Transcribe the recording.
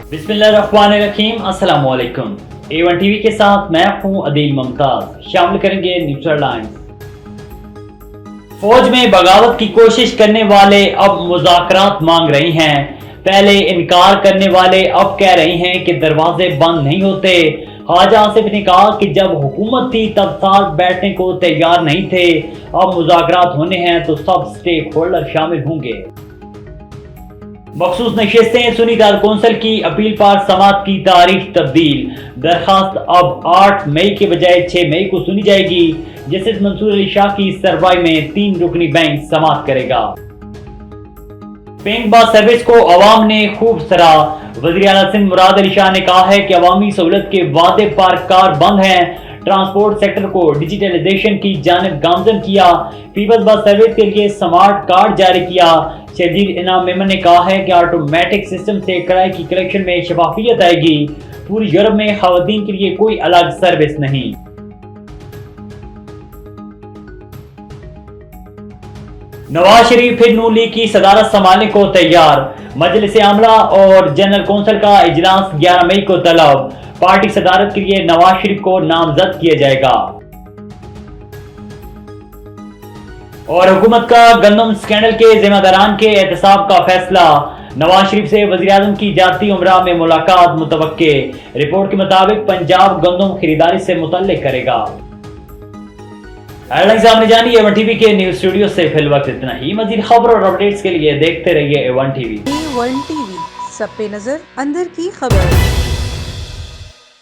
बिस्मिल्लाहिर्रहमानिर्रहीम, अस्सलाम वालेकुम। A1 टीवी के साथ मैं हूं अदील मुमताज। शामिल करेंगे न्यूज़ हेडलाइंस। फौज में बगावत की कोशिश करने वाले अब मुज़ाकरात मांग रहे हैं। पहले इनकार करने वाले अब कह रहे हैं कि दरवाजे बंद नहीं होते। ख्वाजा आसिफ ने कहा कि जब हुकूमत थी तब साथ बैठने को तैयार नहीं थे। अब मुज़ाकरात होने हैं तो सब स्टेक होल्डर शामिल होंगे। मखसूस नशिस्तें सुन्नी दार कौंसिल की अपील पर समाअत की तारीख तब्दील। दरखास्त अब 8 मई के बजाय 6 मई को सुनी जाएगी। जस्टिस मंसूर अली शाह की सरबराही में 3 रुकनी बेंच समाअत करेगा। पिंक बस सर्विस को अवाम ने खूब सराहा। वज़ीर आला सिंध मुराद अली शाह ने कहा है कि अवामी सहूलत के वादे पर कार बंद है। ट्रांसपोर्ट सेक्टर को डिजिटलाइजेशन की जानिब गामजन किया। पीपल्स बस सर्विस के लिए स्मार्ट कार्ड जारी किया। शहजीर इनाम मेमन ने कहा है कि ऑटोमेटिक सिस्टम से किराए की कलेक्शन में शफाफियत आएगी। पूरी यूरोप में खवातीन के लिए कोई अलग सर्विस नहीं। नवाज शरीफ फिर नून लीग की सदारत संभालने को तैयार। मजलिस आमला और जनरल कौंसिल का इजलास 11 मई को तलब। पार्टी सदारत के लिए नवाज शरीफ को नामजद किया जाएगा। और हुकूमत का गंदम स्कैंडल के जिम्मेदारान के एहतसाब का फैसला। नवाज शरीफ से वज़ीर आज़म की जाती उमरा में मुलाकात मुतवक्के। रिपोर्ट के मुताबिक पंजाब गंदम खरीदारी से मुतल्लिक करेगा। हेडलाइंस आपने जानी A1 टीवी के न्यूज स्टूडियो से। फिल वक्त इतना ही। मजीद खबर और अपडेट्स के लिए देखते रहिए A1 टीवी। A1 टीवी, सब पे नजर, अंदर की खबर।